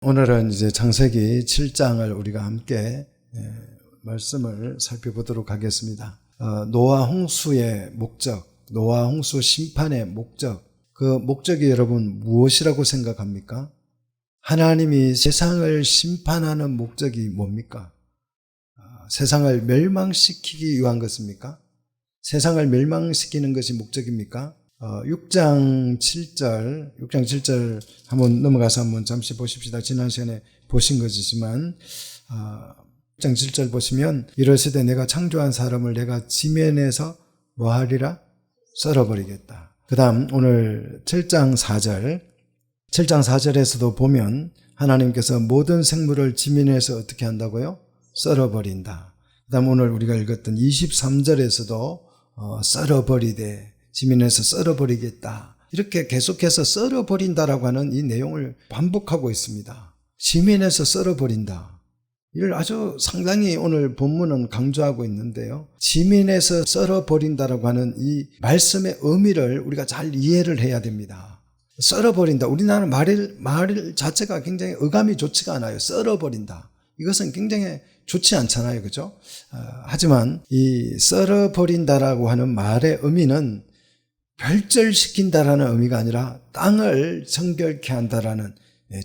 오늘은 이제 창세기 7장을 우리가 함께 말씀을 살펴보도록 하겠습니다. 노아 홍수의 목적, 노아 홍수 심판의 목적, 그 목적이 여러분 무엇이라고 생각합니까? 하나님이 세상을 심판하는 목적이 뭡니까? 세상을 멸망시키기 위한 것입니까? 세상을 멸망시키는 것이 목적입니까? 6장 7절 한번 넘어가서 한번 잠시 보십시다. 지난 시간에 보신 것이지만 6장 7절 보시면 이르시되 내가 창조한 사람을 내가 지면에서 뭐하리라? 썰어버리겠다. 그 다음 오늘 7장 4절에서도 보면 하나님께서 모든 생물을 지면에서 어떻게 한다고요? 썰어버린다. 그 다음 오늘 우리가 읽었던 23절에서도 썰어버리되 지면에서 썰어버리겠다. 이렇게 계속해서 썰어버린다라고 하는 이 내용을 반복하고 있습니다. 지면에서 썰어버린다. 이를 아주 상당히 오늘 본문은 강조하고 있는데요. 지면에서 썰어버린다라고 하는 이 말씀의 의미를 우리가 잘 이해를 해야 됩니다. 썰어버린다. 우리나라 말 자체가 굉장히 어감이 좋지가 않아요. 썰어버린다. 이것은 굉장히 좋지 않잖아요. 그죠? 하지만 이 썰어버린다라고 하는 말의 의미는 별절시킨다라는 의미가 아니라 땅을 정결케 한다라는,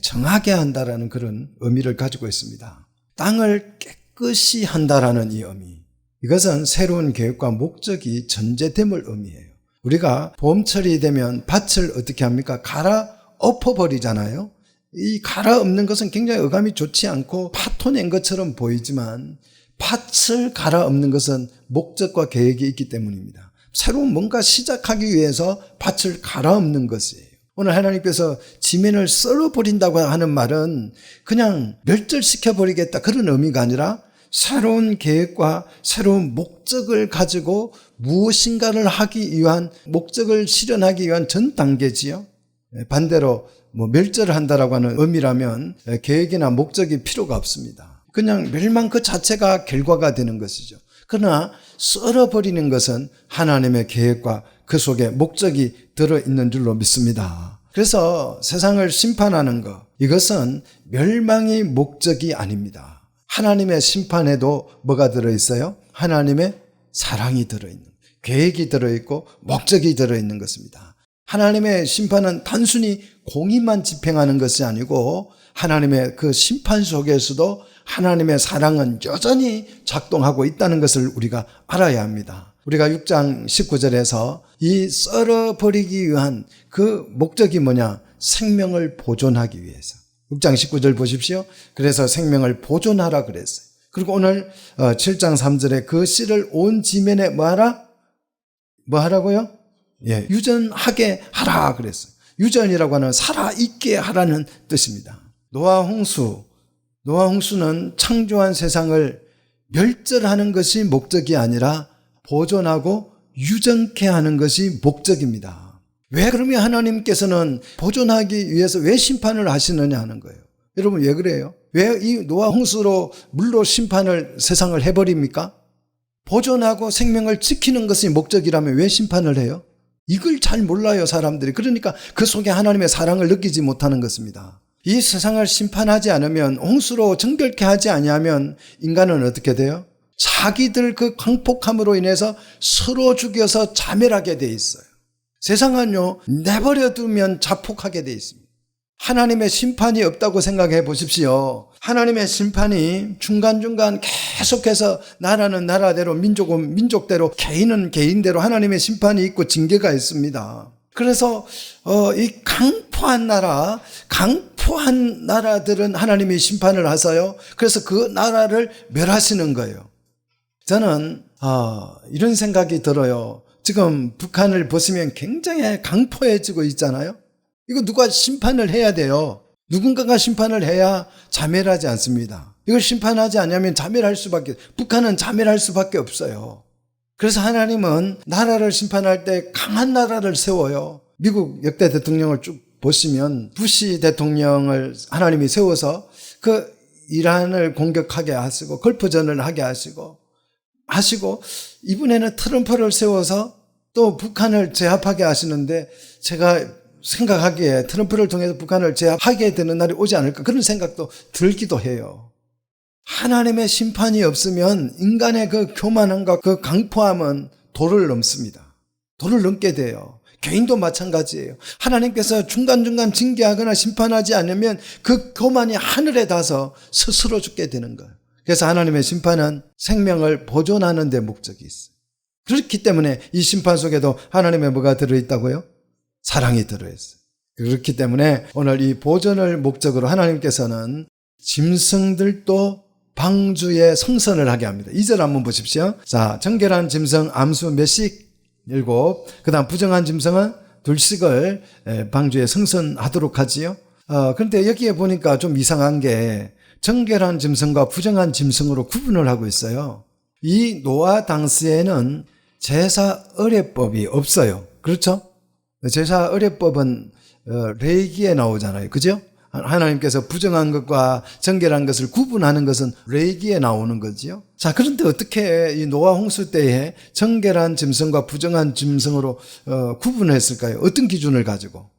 정하게 한다라는 그런 의미를 가지고 있습니다. 땅을 깨끗이 한다라는 이 의미. 이것은 새로운 계획과 목적이 전제됨을 의미해요. 우리가 봄철이 되면 밭을 어떻게 합니까? 갈아엎어버리잖아요. 이 갈아엎는 것은 굉장히 어감이 좋지 않고 파토낸 것처럼 보이지만 밭을 갈아엎는 것은 목적과 계획이 있기 때문입니다. 새로운 뭔가 시작하기 위해서 밭을 갈아엎는 것이에요. 오늘 하나님께서 지면을 썰어버린다고 하는 말은 그냥 멸절시켜버리겠다 그런 의미가 아니라 새로운 계획과 새로운 목적을 가지고 무엇인가를 하기 위한, 목적을 실현하기 위한 전 단계지요. 반대로 멸절을 한다라고 하는 의미라면 계획이나 목적이 필요가 없습니다. 그냥 멸망 그 자체가 결과가 되는 것이죠. 그러나 썰어버리는 것은 하나님의 계획과 그 속에 목적이 들어있는 줄로 믿습니다. 그래서 세상을 심판하는 것, 이것은 멸망이 목적이 아닙니다. 하나님의 심판에도 뭐가 들어있어요? 하나님의 사랑이 들어있는, 계획이 들어있고 목적이 들어있는 것입니다. 하나님의 심판은 단순히 공의만 집행하는 것이 아니고 하나님의 그 심판 속에서도 하나님의 사랑은 여전히 작동하고 있다는 것을 우리가 알아야 합니다. 우리가 6장 19절에서 이 썰어버리기 위한 그 목적이 뭐냐? 생명을 보존하기 위해서. 6장 19절 보십시오. 그래서 생명을 보존하라 그랬어요. 그리고 오늘 7장 3절에 그 씨를 온 지면에 뭐하라? 뭐하라고요? 유전하게 하라 그랬어요. 유전이라고 하는 살아있게 하라는 뜻입니다. 노아 홍수는 창조한 세상을 멸절하는 것이 목적이 아니라 보존하고 유전케 하는 것이 목적입니다. 왜 그러면 하나님께서는 보존하기 위해서 왜 심판을 하시느냐 하는 거예요. 여러분 왜 그래요? 왜 이 노아 홍수로 물로 심판을 세상을 해버립니까? 보존하고 생명을 지키는 것이 목적이라면 왜 심판을 해요? 이걸 잘 몰라요, 사람들이. 그러니까 그 속에 하나님의 사랑을 느끼지 못하는 것입니다. 이 세상을 심판하지 않으면, 홍수로 정결케 하지 아니하면 인간은 어떻게 돼요? 자기들 그 강폭함으로 인해서 서로 죽여서 자멸하게 돼 있어요. 세상은요, 내버려 두면 자폭하게 돼 있습니다. 하나님의 심판이 없다고 생각해 보십시오. 하나님의 심판이 중간중간 계속해서 나라는 나라대로, 민족은 민족대로, 개인은 개인대로 하나님의 심판이 있고 징계가 있습니다. 그래서 이 강포한 나라들은 하나님이 심판을 하세요. 그래서 그 나라를 멸하시는 거예요. 저는 이런 생각이 들어요. 지금 북한을 보시면 굉장히 강포해지고 있잖아요. 이거 누가 심판을 해야 돼요. 누군가가 심판을 해야 자멸하지 않습니다. 이걸 심판하지 않으면 북한은 자멸할 수밖에 없어요. 그래서 하나님은 나라를 심판할 때 강한 나라를 세워요. 미국 역대 대통령을 쭉 보시면 부시 대통령을 하나님이 세워서 그 이란을 공격하게 하시고 걸프전을 하게 하시고 이번에는 트럼프를 세워서 또 북한을 제압하게 하시는데 제가 생각하기에 트럼프를 통해서 북한을 제압하게 되는 날이 오지 않을까 그런 생각도 들기도 해요. 하나님의 심판이 없으면 인간의 그 교만함과 그 강포함은 도를 넘습니다. 도를 넘게 돼요. 개인도 마찬가지예요. 하나님께서 중간중간 징계하거나 심판하지 않으면 그 교만이 하늘에 닿아서 스스로 죽게 되는 거예요. 그래서 하나님의 심판은 생명을 보존하는 데 목적이 있어요. 그렇기 때문에 이 심판 속에도 하나님의 뭐가 들어있다고요? 사랑이 들어있어요. 그렇기 때문에 오늘 이 보존을 목적으로 하나님께서는 짐승들도 방주에 성선을 하게 합니다. 2절 한번 보십시오. 자, 정결한 짐승 암수 몇씩? 7. 그 다음 부정한 짐승은 2씩을 방주에 성선하도록 하지요. 그런데 여기에 보니까 좀 이상한 게 정결한 짐승과 부정한 짐승으로 구분을 하고 있어요. 이 노아 당시에는 제사 의례법이 없어요. 그렇죠? 제사 의례법은 레위기에 나오잖아요. 그죠? 하나님께서 부정한 것과 정결한 것을 구분하는 것은 레위기에 나오는 거지요. 자, 그런데 어떻게 이 노아 홍수 때에 정결한 짐승과 부정한 짐승으로 구분했을까요? 어떤 기준을 가지고?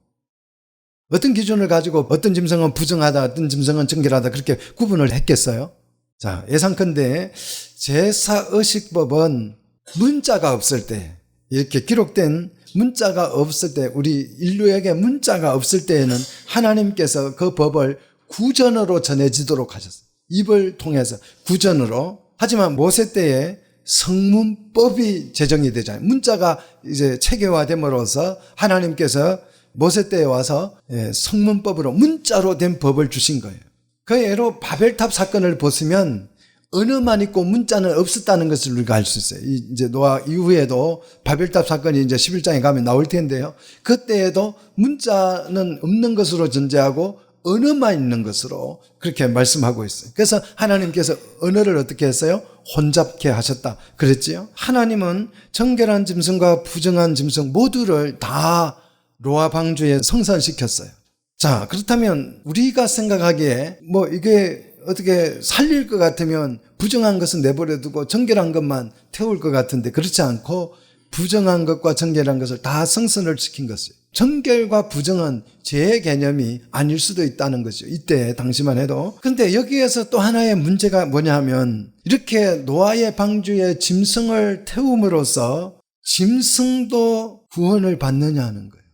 어떤 기준을 가지고 어떤 짐승은 부정하다, 어떤 짐승은 정결하다 그렇게 구분을 했겠어요? 자, 예상컨대 제사의식법은 문자가 없을 때, 이렇게 기록된 문자가 없을 때, 우리 인류에게 문자가 없을 때에는 하나님께서 그 법을 구전으로 전해지도록 하셨어요. 입을 통해서 구전으로. 하지만 모세 때에 성문법이 제정이 되잖아요. 문자가 이제 체계화됨으로써 하나님께서 모세 때에 와서 성문법으로 문자로 된 법을 주신 거예요. 그 예로 바벨탑 사건을 보시면 언어만 있고 문자는 없었다는 것을 우리가 알 수 있어요. 이제 노아 이후에도 바벨탑 사건이 이제 11장에 가면 나올 텐데요. 그때에도 문자는 없는 것으로 전제하고 언어만 있는 것으로 그렇게 말씀하고 있어요. 그래서 하나님께서 언어를 어떻게 했어요? 혼잡케 하셨다 그랬지요. 하나님은 정결한 짐승과 부정한 짐승 모두를 다 노아 방주에 성산시켰어요. 자, 그렇다면 우리가 생각하기에 뭐 이게 어떻게 살릴 것 같으면 부정한 것은 내버려 두고 정결한 것만 태울 것 같은데 그렇지 않고 부정한 것과 정결한 것을 다 성선을 시킨 것이에요. 정결과 부정은 제 개념이 아닐 수도 있다는 것이죠. 이때 당시만 해도. 근데 여기에서 또 하나의 문제가 뭐냐 하면 이렇게 노아의 방주에 짐승을 태움으로써 짐승도 구원을 받느냐 하는 거예요.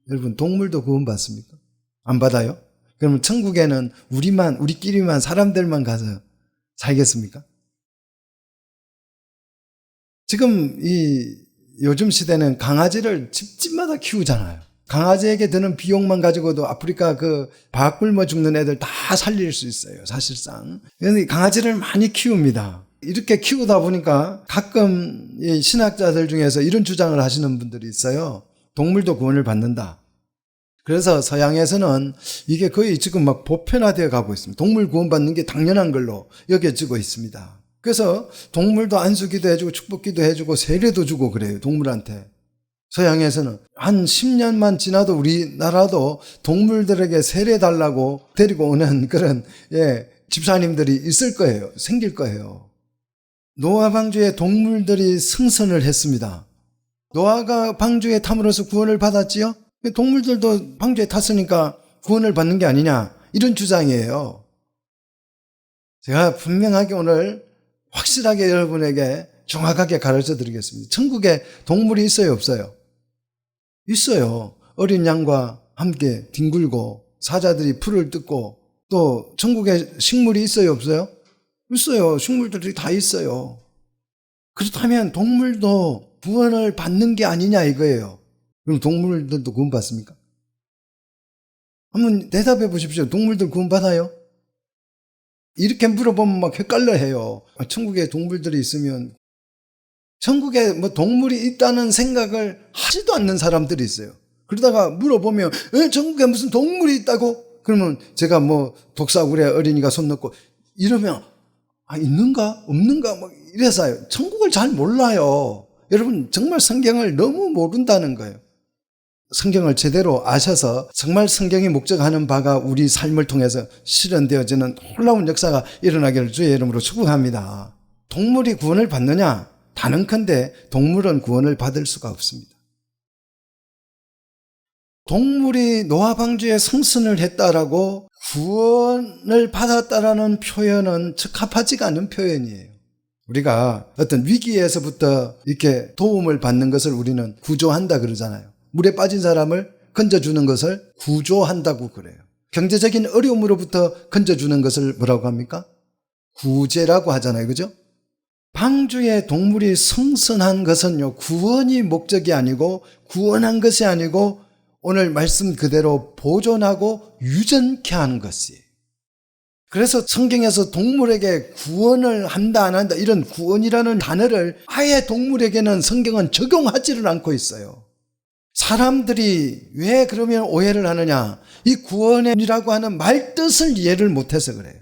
여러분, 동물도 구원받습니까? 안 받아요? 그러면 천국에는 우리끼리만 사람들만 가서 살겠습니까? 지금 요즘 시대는 강아지를 집집마다 키우잖아요. 강아지에게 드는 비용만 가지고도 아프리카 그 밥 굶어 죽는 애들 다 살릴 수 있어요, 사실상. 그런데 강아지를 많이 키웁니다. 이렇게 키우다 보니까 가끔 이 신학자들 중에서 이런 주장을 하시는 분들이 있어요. 동물도 구원을 받는다. 그래서 서양에서는 이게 거의 지금 막 보편화되어 가고 있습니다. 동물 구원받는 게 당연한 걸로 여겨지고 있습니다. 그래서 동물도 안수기도 해주고 축복기도 해주고 세례도 주고 그래요, 동물한테. 서양에서는 한 10년만 지나도 우리나라도 동물들에게 세례 달라고 데리고 오는 그런 집사님들이 있을 거예요. 생길 거예요. 노아 방주에 동물들이 승선을 했습니다. 노아가 방주에 탐으로써 구원을 받았지요? 동물들도 방주에 탔으니까 구원을 받는 게 아니냐, 이런 주장이에요. 제가 분명하게 오늘 확실하게 여러분에게 정확하게 가르쳐 드리겠습니다. 천국에 동물이 있어요, 없어요? 있어요. 어린 양과 함께 뒹굴고 사자들이 풀을 뜯고, 또 천국에 식물이 있어요, 없어요? 있어요. 식물들이 다 있어요. 그렇다면 동물도 구원을 받는 게 아니냐 이거예요. 그럼 동물들도 구원 받습니까? 한번 대답해 보십시오. 동물들 구원 받아요? 이렇게 물어보면 막 헷갈려 해요. 천국에 동물들이 있으면, 천국에 뭐 동물이 있다는 생각을 하지도 않는 사람들이 있어요. 그러다가 물어보면 천국에 무슨 동물이 있다고? 그러면 제가 뭐 독사구레 어린이가 손 넣고 이러면 있는가 없는가 막 이래서요. 천국을 잘 몰라요. 여러분, 정말 성경을 너무 모른다는 거예요. 성경을 제대로 아셔서 정말 성경이 목적하는 바가 우리 삶을 통해서 실현되어지는 놀라운 역사가 일어나기를 주의 이름으로 축복합니다. 동물이 구원을 받느냐? 단언컨대 동물은 구원을 받을 수가 없습니다. 동물이 노아 방주에 승선을 했다라고 구원을 받았다라는 표현은 적합하지가 않은 표현이에요. 우리가 어떤 위기에서부터 이렇게 도움을 받는 것을 우리는 구조한다 그러잖아요. 물에 빠진 사람을 건져주는 것을 구조한다고 그래요. 경제적인 어려움으로부터 건져주는 것을 뭐라고 합니까? 구제라고 하잖아요. 그죠? 방주에 동물이 승선한 것은요, 구원이 목적이 아니고 구원한 것이 아니고 오늘 말씀 그대로 보존하고 유전케 하는 것이에요. 그래서 성경에서 동물에게 구원을 한다 안 한다 이런 구원이라는 단어를 아예 동물에게는 성경은 적용하지를 않고 있어요. 사람들이 왜 그러면 오해를 하느냐? 이 구원이라고 하는 말 뜻을 이해를 못해서 그래요.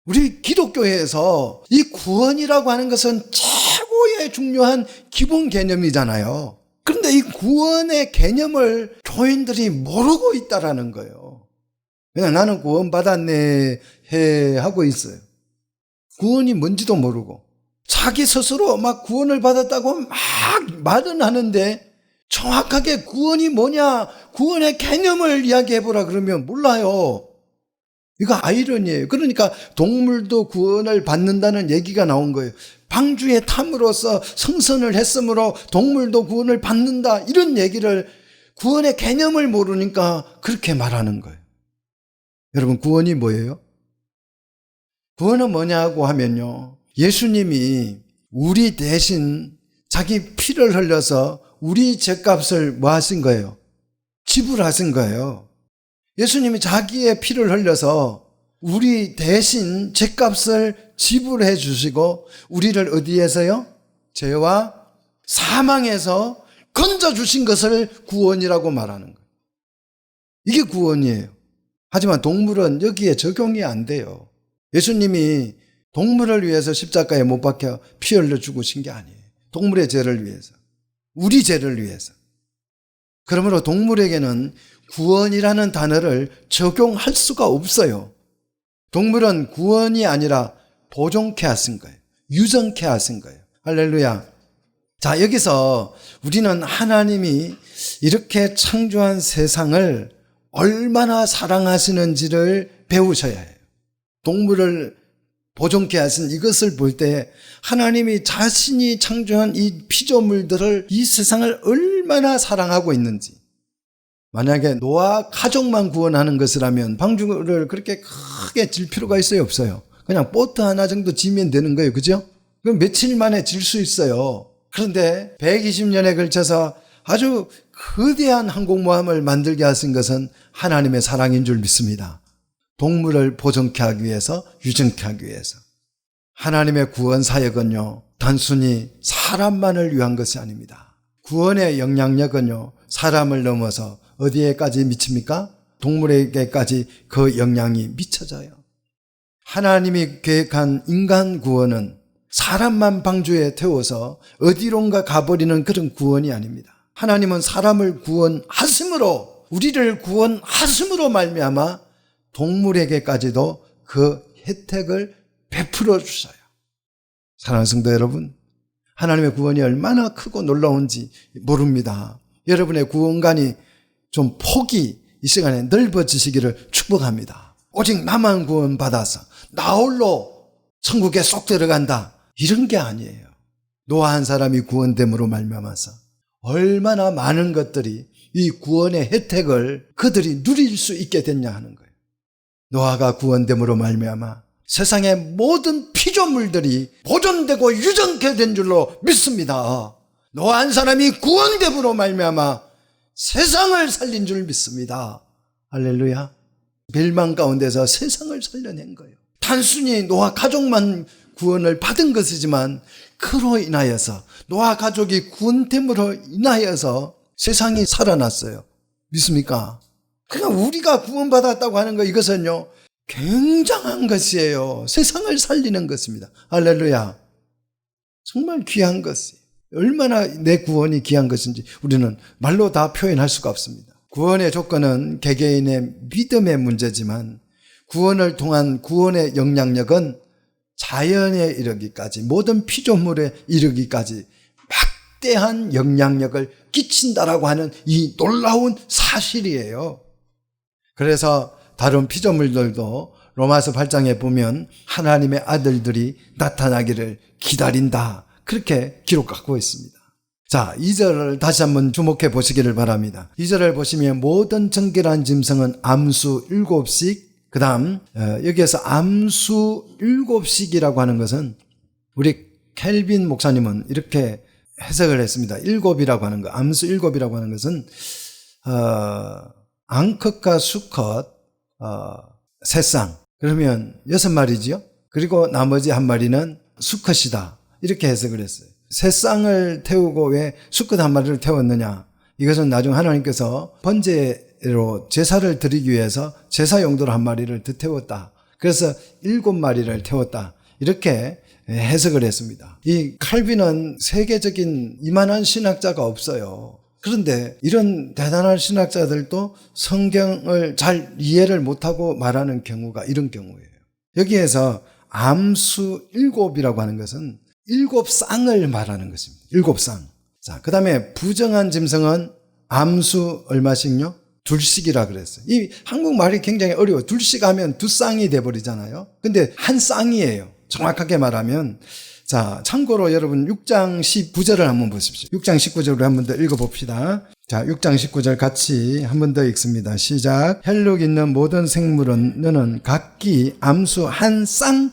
우리 기독교에서 이 구원이라고 하는 것은 최고의 중요한 기본 개념이잖아요. 그런데 이 구원의 개념을 교인들이 모르고 있다라는 거예요. 그냥 나는 구원받았네 해 하고 있어요. 구원이 뭔지도 모르고 자기 스스로 막 구원을 받았다고 막 말은 하는데 정확하게 구원이 뭐냐, 구원의 개념을 이야기해보라 그러면 몰라요. 이거 아이러니예요. 그러니까 동물도 구원을 받는다는 얘기가 나온 거예요. 방주에 탐으로써 성선을 했으므로 동물도 구원을 받는다 이런 얘기를 구원의 개념을 모르니까 그렇게 말하는 거예요. 여러분, 구원이 뭐예요? 구원은 뭐냐고 하면요, 예수님이 우리 대신 자기 피를 흘려서 우리 죄값을 뭐 하신 거예요? 지불하신 거예요. 예수님이 자기의 피를 흘려서 우리 대신 죄값을 지불해 주시고 우리를 어디에서요? 죄와 사망에서 건져주신 것을 구원이라고 말하는 거예요. 이게 구원이에요. 하지만 동물은 여기에 적용이 안 돼요. 예수님이 동물을 위해서 십자가에 못 박혀 피 흘려 죽으신 게 아니에요. 동물의 죄를 위해서, 우리 죄를 위해서. 그러므로 동물에게는 구원이라는 단어를 적용할 수가 없어요. 동물은 구원이 아니라 보존케 하신 거예요. 유전케 하신 거예요. 할렐루야. 자, 여기서 우리는 하나님이 이렇게 창조한 세상을 얼마나 사랑하시는지를 배우셔야 해요. 동물을 보존케 하신 이것을 볼 때 하나님이 자신이 창조한 이 피조물들을, 이 세상을 얼마나 사랑하고 있는지. 만약에 노아 가족만 구원하는 것이라면 방주를 그렇게 크게 질 필요가 있어요, 없어요? 그냥 보트 하나 정도 지면 되는 거예요. 그죠? 그럼 며칠 만에 질 수 있어요. 그런데 120년에 걸쳐서 아주 거대한 항공모함을 만들게 하신 것은 하나님의 사랑인 줄 믿습니다. 동물을 보존케 하기 위해서, 유전케 하기 위해서. 하나님의 구원 사역은요, 단순히 사람만을 위한 것이 아닙니다. 구원의 영향력은요, 사람을 넘어서 어디에까지 미칩니까? 동물에게까지 그 영향이 미쳐져요. 하나님이 계획한 인간 구원은 사람만 방주에 태워서 어디론가 가버리는 그런 구원이 아닙니다. 하나님은 사람을 구원하심으로, 우리를 구원하심으로 말미암아 동물에게까지도 그 혜택을 베풀어 주셔요. 사랑하는 성도 여러분, 하나님의 구원이 얼마나 크고 놀라운지 모릅니다. 여러분의 구원관이 좀 폭이 이 시간에 넓어지시기를 축복합니다. 오직 나만 구원받아서 나 홀로 천국에 쏙 들어간다, 이런 게 아니에요. 노아 한 사람이 구원됨으로 말미암아서 얼마나 많은 것들이 이 구원의 혜택을 그들이 누릴 수 있게 됐냐 하는 거예요. 노아가 구원됨으로 말미암아 세상의 모든 피조물들이 보존되고 유전케 된 줄로 믿습니다. 노아 한 사람이 구원됨으로 말미암아 세상을 살린 줄 믿습니다. 할렐루야. 멸망 가운데서 세상을 살려낸 거예요. 단순히 노아 가족만 구원을 받은 것이지만 그로 인하여서, 노아 가족이 구원됨으로 인하여서 세상이 살아났어요. 믿습니까? 그러니까 우리가 구원받았다고 하는 거, 이것은요 굉장한 것이에요. 세상을 살리는 것입니다. 할렐루야. 정말 귀한 것이에요. 얼마나 내 구원이 귀한 것인지 우리는 말로 다 표현할 수가 없습니다. 구원의 조건은 개개인의 믿음의 문제지만 구원을 통한 구원의 영향력은 자연에 이르기까지, 모든 피조물에 이르기까지 막대한 영향력을 끼친다라고 하는 이 놀라운 사실이에요. 그래서 다른 피조물들도 로마서 8장에 보면 하나님의 아들들이 나타나기를 기다린다, 그렇게 기록하고 있습니다. 자, 2절을 다시 한번 주목해 보시기를 바랍니다. 2절을 보시면 모든 정결한 짐승은 암수 7씩, 그 다음 여기에서 암수 7씩이라고 하는 것은 우리 켈빈 목사님은 이렇게 해석을 했습니다. 7이라고 하는 것, 암수 7이라고 하는 것은 앙컷과 수컷 세 쌍, 그러면 6마리지요. 그리고 나머지 한 마리는 수컷이다, 이렇게 해석을 했어요. 세 쌍을 태우고 왜 수컷 한 마리를 태웠느냐, 이것은 나중 하나님께서 번제로 제사를 드리기 위해서 제사 용도로 한 마리를 더 태웠다, 그래서 7마리를 태웠다, 이렇게 해석을 했습니다. 이 칼빈은 세계적인 이만한 신학자가 없어요. 그런데 이런 대단한 신학자들도 성경을 잘 이해를 못하고 말하는 경우가 이런 경우예요. 여기에서 암수 7이라고 하는 것은 7쌍을 말하는 것입니다. 7쌍. 자, 그 다음에 부정한 짐승은 암수 얼마씩요? 2씩이라 그랬어요. 이 한국말이 굉장히 어려워요. 2씩 하면 2쌍이 돼버리잖아요. 근데 한 쌍이에요. 정확하게 말하면. 자, 참고로 여러분 6장 19절을 한번 보십시오. 6장 19절을 한번 더 읽어봅시다. 자, 6장 19절 같이 한번 더 읽습니다. 시작. 혈육 있는 모든 생물은 너는 각기 암수 한 쌍,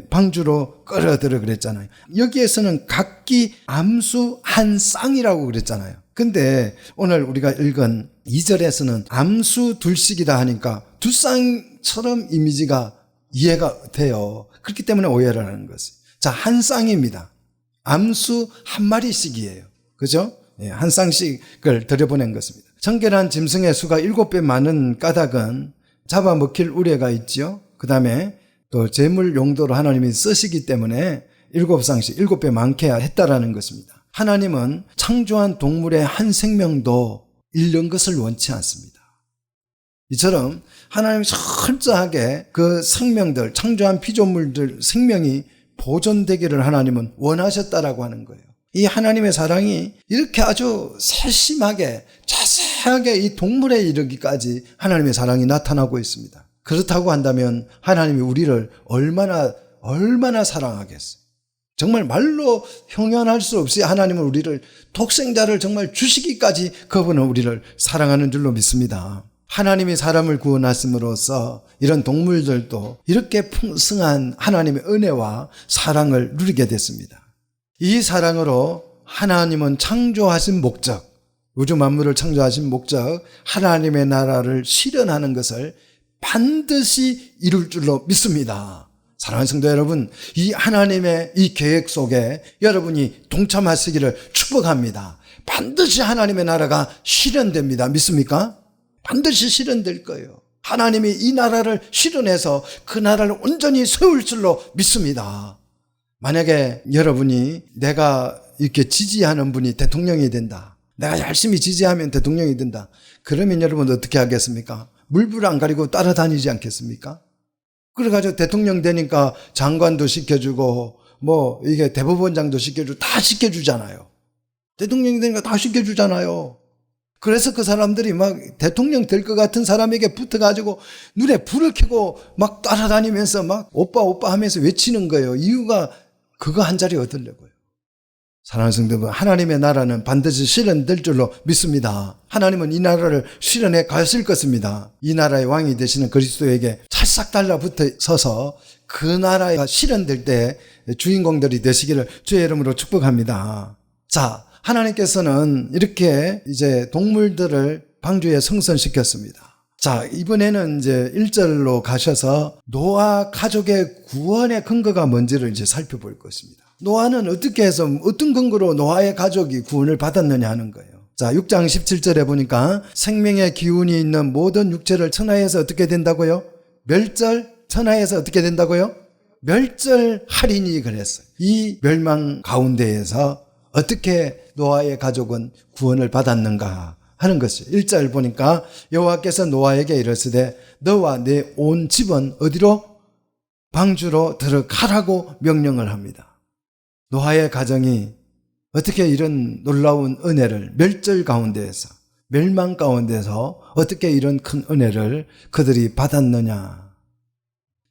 방주로 끌어들어 그랬잖아요. 여기에서는 각기 암수 한 쌍이라고 그랬잖아요. 근데 오늘 우리가 읽은 2절에서는 암수 2씩이다 하니까 2쌍처럼 이미지가 이해가 돼요. 그렇기 때문에 오해를 하는 것이에요. 자, 한 쌍입니다. 암수 한 마리씩이에요. 그죠? 한 쌍씩을 들여보낸 것입니다. 정결한 짐승의 수가 7배 많은 까닭은 잡아먹힐 우려가 있죠. 그 다음에 또 제물 용도로 하나님이 쓰시기 때문에 7쌍씩 7배 많게 했다라는 것입니다. 하나님은 창조한 동물의 한 생명도 잃는 것을 원치 않습니다. 이처럼 하나님이 철저하게 그 생명들, 창조한 피조물들 생명이 보존되기를 하나님은 원하셨다라고 하는 거예요. 이 하나님의 사랑이 이렇게 아주 세심하게 자세하게 이 동물에 이르기까지 하나님의 사랑이 나타나고 있습니다. 그렇다고 한다면 하나님이 우리를 얼마나 사랑하겠어요. 정말 말로 형용할 수 없이 하나님은 우리를 독생자를 정말 주시기까지 그분은 우리를 사랑하는 줄로 믿습니다. 하나님이 사람을 구원하심으로써 이런 동물들도 이렇게 풍성한 하나님의 은혜와 사랑을 누리게 됐습니다. 이 사랑으로 하나님은 창조하신 목적, 우주 만물을 창조하신 목적, 하나님의 나라를 실현하는 것을 반드시 이룰 줄로 믿습니다. 사랑하는 성도 여러분, 이 하나님의 이 계획 속에 여러분이 동참하시기를 축복합니다. 반드시 하나님의 나라가 실현됩니다. 믿습니까? 반드시 실현될 거예요. 하나님이 이 나라를 실현해서 그 나라를 온전히 세울 줄로 믿습니다. 만약에 여러분이 내가 이렇게 지지하는 분이 대통령이 된다, 내가 열심히 지지하면 대통령이 된다, 그러면 여러분 어떻게 하겠습니까? 물불 안 가리고 따라다니지 않겠습니까? 그래가지고 대통령 되니까 장관도 시켜주고 이게 대법원장도 시켜주고 다 시켜주잖아요. 대통령이 되니까 다 시켜주잖아요. 그래서 그 사람들이 막 대통령 될 것 같은 사람에게 붙어가지고 눈에 불을 켜고 막 따라다니면서 막 오빠 하면서 외치는 거예요. 이유가 그거 한 자리 얻으려고요. 사랑하는 성도분, 하나님의 나라는 반드시 실현될 줄로 믿습니다. 하나님은 이 나라를 실현해 가실 것입니다. 이 나라의 왕이 되시는 그리스도에게 찰싹 달라붙어 서서 그 나라가 실현될 때 주인공들이 되시기를 주의 이름으로 축복합니다. 자, 하나님께서는 이렇게 이제 동물들을 방주에 성선시켰습니다. 자, 이번에는 이제 1절로 가셔서 노아 가족의 구원의 근거가 뭔지를 이제 살펴볼 것입니다. 노아는 어떻게 해서 어떤 근거로 노아의 가족이 구원을 받았느냐 하는 거예요. 자, 6장 17절에 보니까 생명의 기운이 있는 모든 육체를 천하에서 어떻게 된다고요? 천하에서 어떻게 된다고요? 멸절하리니 그랬어요. 이 멸망 가운데에서 어떻게 노아의 가족은 구원을 받았는가 하는 것이죠. 1절 보니까 여호와께서 노아에게 이르시되 너와 내 온 집은 어디로? 방주로 들어가라고 명령을 합니다. 노아의 가정이 어떻게 이런 놀라운 은혜를 멸절 가운데에서, 멸망 가운데서 어떻게 이런 큰 은혜를 그들이 받았느냐.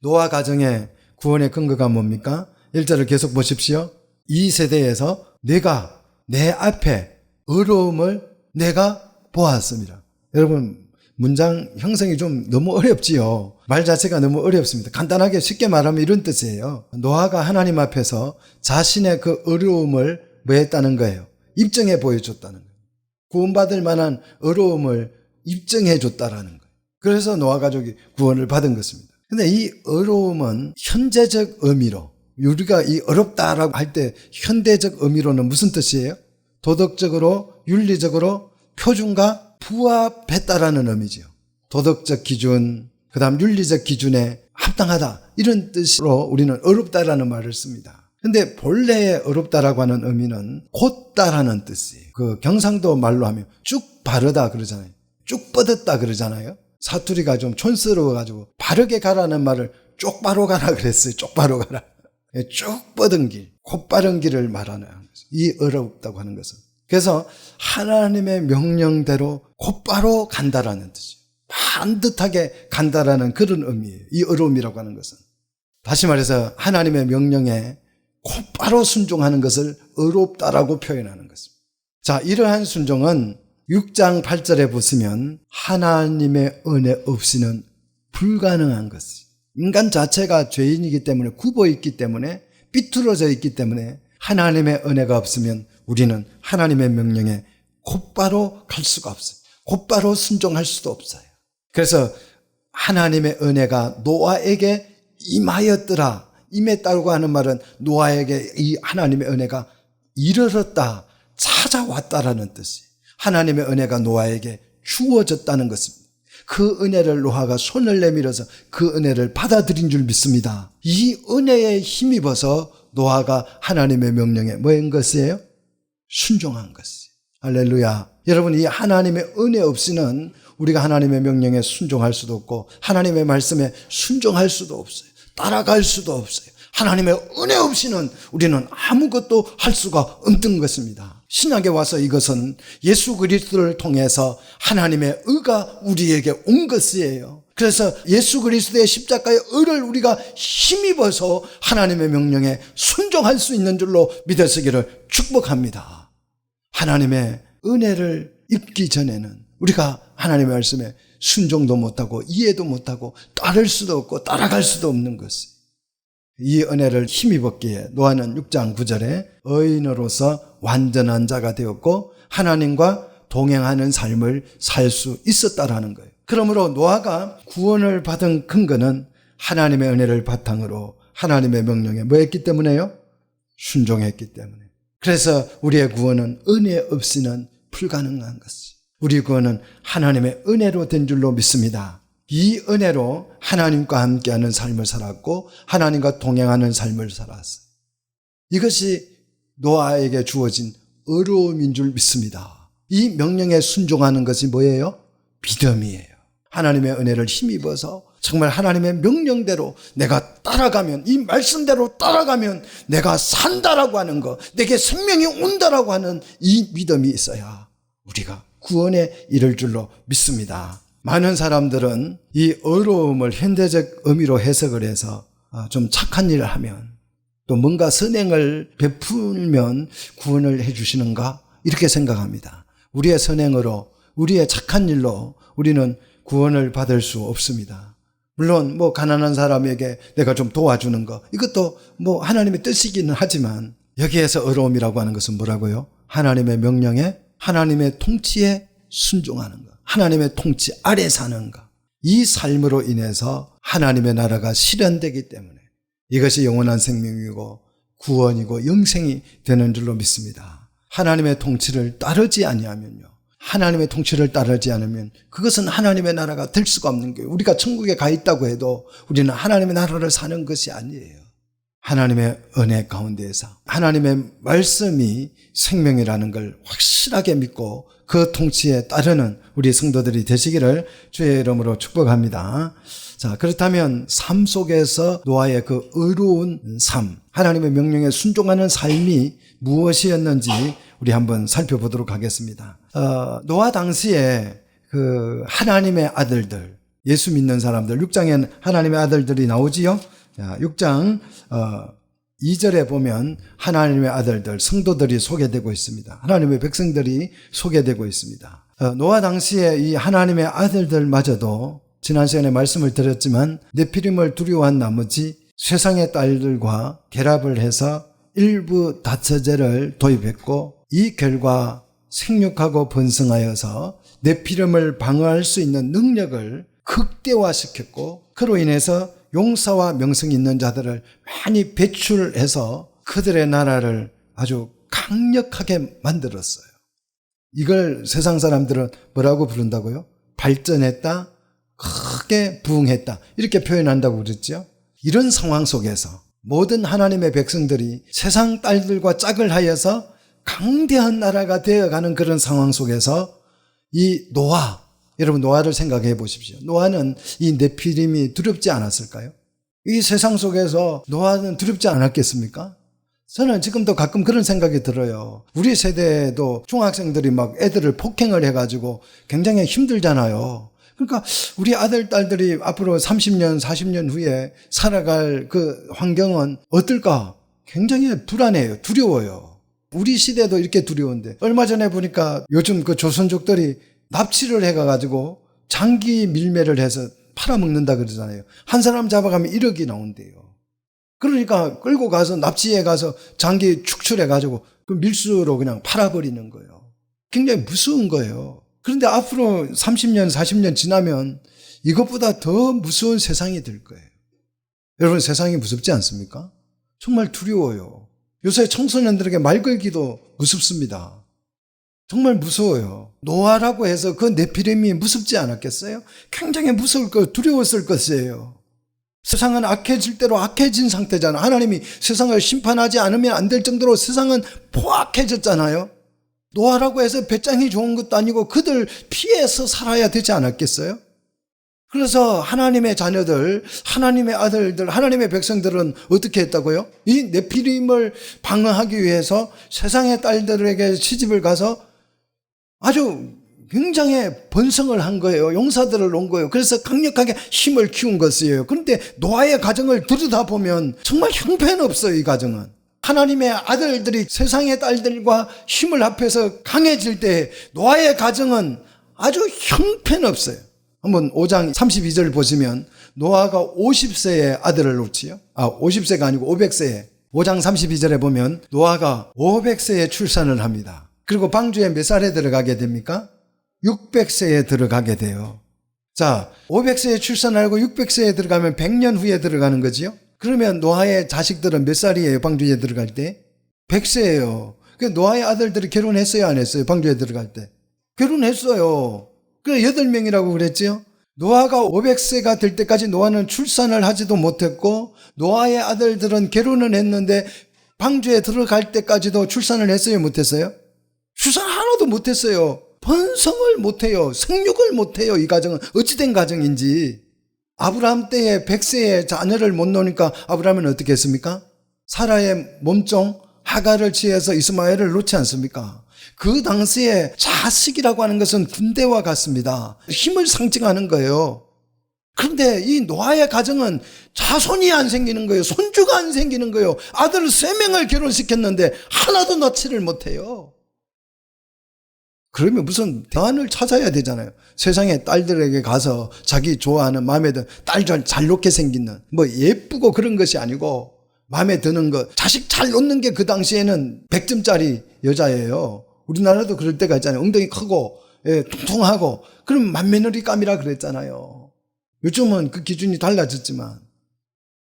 노아 가정의 구원의 근거가 뭡니까? 1절을 계속 보십시오. 이 세대에서 내가 내 앞에 어려움을 내가 보았습니다. 여러분, 문장 형성이 좀 너무 어렵지요. 말 자체가 너무 어렵습니다. 간단하게 쉽게 말하면 이런 뜻이에요. 노아가 하나님 앞에서 자신의 그 어려움을 뭐 했다는 거예요? 입증해 보여줬다는 거예요. 구원받을 만한 어려움을 입증해 줬다라는 거예요. 그래서 노아 가족이 구원을 받은 것입니다. 근데 이 어려움은 현재적 의미로, 우리가 이 어렵다라고 할 때 현대적 의미로는 무슨 뜻이에요? 도덕적으로, 윤리적으로 표준과 부합했다라는 의미죠. 도덕적 기준, 그 다음 윤리적 기준에 합당하다, 이런 뜻으로 우리는 어렵다라는 말을 씁니다. 근데 본래의 어렵다라고 하는 의미는 곧다라는 뜻이에요. 그 경상도 말로 하면 쭉 바르다 그러잖아요. 쭉 뻗었다 그러잖아요. 사투리가 좀 촌스러워가지고 바르게 가라는 말을 쪽바로 가라 그랬어요. 쪽바로 가라. 쭉 뻗은 길, 곧바른 길을 말하는 거죠. 이 어렵다고 하는 것은. 그래서 하나님의 명령대로 곧바로 간다라는 뜻이에요. 반듯하게 간다라는 그런 의미예요. 이 어려움이라고 하는 것은. 다시 말해서 하나님의 명령에 곧바로 순종하는 것을 어렵다라고 표현하는 것입니다. 자, 이러한 순종은 6장 8절에 보시면 하나님의 은혜 없이는 불가능한 것이에요. 인간 자체가 죄인이기 때문에, 굽어 있기 때문에, 삐뚤어져 있기 때문에 하나님의 은혜가 없으면 우리는 하나님의 명령에 곧바로 갈 수가 없어요. 곧바로 순종할 수도 없어요. 그래서 하나님의 은혜가 노아에게 임하였더라. 임했다고 하는 말은 노아에게 이 하나님의 은혜가 이르렀다, 찾아왔다라는 뜻이에요. 하나님의 은혜가 노아에게 주어졌다는 것입니다. 그 은혜를 노아가 손을 내밀어서 그 은혜를 받아들인 줄 믿습니다. 이 은혜에 힘입어서 노아가 하나님의 명령에 뭐인 것이에요? 순종한 것이에요. 할렐루야. 여러분, 이 하나님의 은혜 없이는 우리가 하나님의 명령에 순종할 수도 없고 하나님의 말씀에 순종할 수도 없어요. 따라갈 수도 없어요. 하나님의 은혜 없이는 우리는 아무것도 할 수가 없는 것입니다. 신약에 와서 이것은 예수 그리스도를 통해서 하나님의 의가 우리에게 온 것이에요. 그래서 예수 그리스도의 십자가의 의를 우리가 힘입어서 하나님의 명령에 순종할 수 있는 줄로 믿으시기를 축복합니다. 하나님의 은혜를 입기 전에는 우리가 하나님의 말씀에 순종도 못하고 이해도 못하고 따를 수도 없고 따라갈 수도 없는 것이, 이 은혜를 힘입었기에 노아는 6장 9절에 의인으로서 완전한 자가 되었고 하나님과 동행하는 삶을 살 수 있었다라는 거예요. 그러므로 노아가 구원을 받은 근거는 하나님의 은혜를 바탕으로 하나님의 명령에 뭐 했기 때문에요? 순종했기 때문에. 그래서 우리의 구원은 은혜 없이는 불가능한 것이, 우리 구원은 하나님의 은혜로 된 줄로 믿습니다. 이 은혜로 하나님과 함께하는 삶을 살았고 하나님과 동행하는 삶을 살았어요. 이것이 노아에게 주어진 어려움인 줄 믿습니다. 이 명령에 순종하는 것이 뭐예요? 믿음이에요. 하나님의 은혜를 힘입어서 정말 하나님의 명령대로 내가 따라가면, 이 말씀대로 따라가면 내가 산다라고 하는 것, 내게 생명이 온다라고 하는 이 믿음이 있어야 우리가 구원에 이를 줄로 믿습니다. 많은 사람들은 이 어려움을 현대적 의미로 해석을 해서 좀 착한 일을 하면, 또 뭔가 선행을 베풀면 구원을 해 주시는가 이렇게 생각합니다. 우리의 선행으로, 우리의 착한 일로 우리는 구원을 받을 수 없습니다. 물론 가난한 사람에게 내가 좀 도와주는 거, 이것도 하나님의 뜻이기는 하지만 여기에서 어려움이라고 하는 것은 뭐라고요? 하나님의 명령에, 하나님의 통치에 순종하는 것, 하나님의 통치 아래 사는 것, 이 삶으로 인해서 하나님의 나라가 실현되기 때문에 이것이 영원한 생명이고 구원이고 영생이 되는 줄로 믿습니다. 하나님의 통치를 따르지 아니하면요, 하나님의 통치를 따르지 않으면 그것은 하나님의 나라가 될 수가 없는 거예요. 우리가 천국에 가 있다고 해도 우리는 하나님의 나라를 사는 것이 아니에요. 하나님의 은혜 가운데에서 하나님의 말씀이 생명이라는 걸 확실하게 믿고 그 통치에 따르는 우리 성도들이 되시기를 주의 이름으로 축복합니다. 자, 그렇다면 삶 속에서 노아의 그 의로운 삶, 하나님의 명령에 순종하는 삶이 무엇이었는지 우리 한번 살펴보도록 하겠습니다. 노아 당시에 그 하나님의 아들들, 예수 믿는 사람들, 6장에 하나님의 아들들이 나오지요. 6장 2절에 보면 하나님의 아들들, 성도들이 소개되고 있습니다. 하나님의 백성들이 소개되고 있습니다. 노아 당시에 이 하나님의 아들들마저도 지난 시간에 말씀을 드렸지만 네피림을 두려워한 나머지 세상의 딸들과 결합을 해서 일부 다처제를 도입했고, 이 결과 생육하고 번성하여서 네피림을 방어할 수 있는 능력을 극대화시켰고, 그로 인해서 용사와 명성이 있는 자들을 많이 배출해서 그들의 나라를 아주 강력하게 만들었어요. 이걸 세상 사람들은 뭐라고 부른다고요? 발전했다, 크게 부흥했다, 이렇게 표현한다고 그랬죠. 이런 상황 속에서 모든 하나님의 백성들이 세상 딸들과 짝을 하여서 강대한 나라가 되어가는 그런 상황 속에서 이 노아, 여러분 노아를 생각해 보십시오. 노아는 이 네피림이 두렵지 않았을까요? 이 세상 속에서 노아는 두렵지 않았겠습니까? 저는 지금도 가끔 그런 생각이 들어요. 우리 세대에도 중학생들이 막 애들을 폭행을 해가지고 굉장히 힘들잖아요. 그러니까 우리 아들, 딸들이 앞으로 30년, 40년 후에 살아갈 그 환경은 어떨까? 굉장히 불안해요. 두려워요. 우리 시대도 이렇게 두려운데, 얼마 전에 보니까 요즘 그 조선족들이 납치를 해가지고 장기 밀매를 해서 팔아먹는다 그러잖아요. 한 사람 잡아가면 1억이 나온대요. 그러니까 끌고 가서 납치해 가서 장기 축출해가지고 그 밀수로 그냥 팔아버리는 거예요. 굉장히 무서운 거예요. 그런데 앞으로 30년, 40년 지나면 이것보다 더 무서운 세상이 될 거예요. 여러분, 세상이 무섭지 않습니까? 정말 두려워요. 요새 청소년들에게 말 걸기도 무섭습니다. 정말 무서워요. 노아라고 해서 그 네피림이 무섭지 않았겠어요? 굉장히 무서울 거, 두려웠을 것이에요. 세상은 악해질 대로 악해진 상태잖아요. 하나님이 세상을 심판하지 않으면 안 될 정도로 세상은 포악해졌잖아요. 노아라고 해서 배짱이 좋은 것도 아니고 그들 피해서 살아야 되지 않았겠어요? 그래서 하나님의 자녀들, 하나님의 아들들, 하나님의 백성들은 어떻게 했다고요? 이 네피림을 방어하기 위해서 세상의 딸들에게 시집을 가서 아주 굉장히 번성을 한 거예요. 용사들을 놓은 거예요. 그래서 강력하게 힘을 키운 것이에요. 그런데 노아의 가정을 들여다보면 정말 형편없어요. 이 가정은. 하나님의 아들들이 세상의 딸들과 힘을 합해서 강해질 때 노아의 가정은 아주 형편없어요. 한번 5장 32절 보시면 노아가 50세의 아들을 놓지요. 50세가 아니고 500세에, 5장 32절에 보면 노아가 500세에 출산을 합니다. 그리고 방주에 몇 살에 들어가게 됩니까? 600세에 들어가게 돼요. 자, 500세에 출산하고 600세에 들어가면 100년 후에 들어가는 거지요. 그러면 노아의 자식들은 몇 살이에요? 방주에 들어갈 때? 100세예요. 노아의 아들들이 결혼했어요? 안 했어요? 방주에 들어갈 때? 결혼했어요. 그래 8명이라고 그랬죠. 노아가 500세가 될 때까지 노아는 출산을 하지도 못했고, 노아의 아들들은 결혼은 했는데 방주에 들어갈 때까지도 출산을 했어요? 못했어요? 출산 하나도 못했어요. 번성을 못해요. 생육을 못해요. 이 가정은 어찌된 가정인지. 아브라함 때에 100세의 자녀를 못 놓으니까 아브라함은 어떻게 했습니까? 사라의 몸종 하갈을 취해서 이스마엘을 놓지 않습니까? 그 당시에 자식이라고 하는 것은 군대와 같습니다. 힘을 상징하는 거예요. 그런데 이 노아의 가정은 자손이 안 생기는 거예요. 손주가 안 생기는 거예요. 아들 3명을 결혼시켰는데 하나도 낳지를 못해요. 그러면 무슨 대안을 찾아야 되잖아요. 세상의 딸들에게 가서 자기 좋아하는 마음에 드는 딸 잘 놓게 생기는, 뭐 예쁘고 그런 것이 아니고 마음에 드는 것, 자식 잘 놓는 게 그 당시에는 100점짜리 여자예요. 우리나라도 그럴 때가 있잖아요. 엉덩이 크고 통통하고, 그럼 맏며느리감이라 그랬잖아요. 요즘은 그 기준이 달라졌지만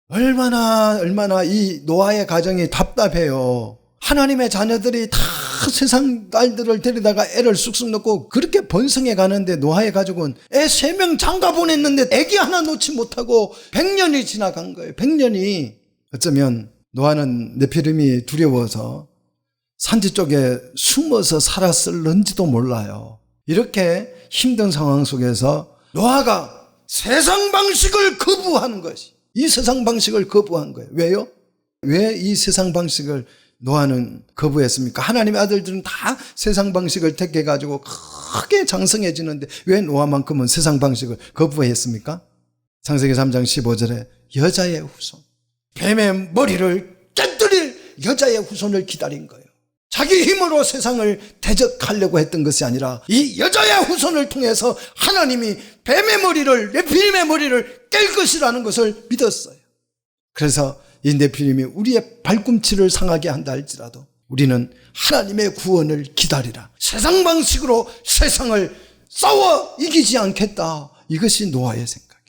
얼마나 이 노아의 가정이 답답해요. 하나님의 자녀들이 다 세상 딸들을 데리다가 애를 쑥쑥 넣고 그렇게 번성해 가는데 노아의 가족은 애 3명 장가 보냈는데 애기 하나 놓지 못하고 100년이 지나간 거예요. 100년이. 어쩌면 노아는 네피림이 두려워서 산지 쪽에 숨어서 살았을런지도 몰라요. 이렇게 힘든 상황 속에서 노아가 세상 방식을 거부하는 것이, 이 세상 방식을 거부한 거예요. 왜요? 왜 이 세상 방식을 노아는 거부했습니까? 하나님의 아들들은 다 세상 방식을 택해가지고 크게 장성해지는데 왜 노아만큼은 세상 방식을 거부했습니까? 창세기 3장 15절에 여자의 후손, 뱀의 머리를 깨뜨릴 여자의 후손을 기다린 거예요. 자기 힘으로 세상을 대적하려고 했던 것이 아니라 이 여자의 후손을 통해서 하나님이 뱀의 머리를, 네피림의 머리를 깰 것이라는 것을 믿었어요. 그래서 이 네피림이 우리의 발꿈치를 상하게 한다 할지라도 우리는 하나님의 구원을 기다리라. 세상 방식으로 세상을 싸워 이기지 않겠다. 이것이 노아의 생각이에요.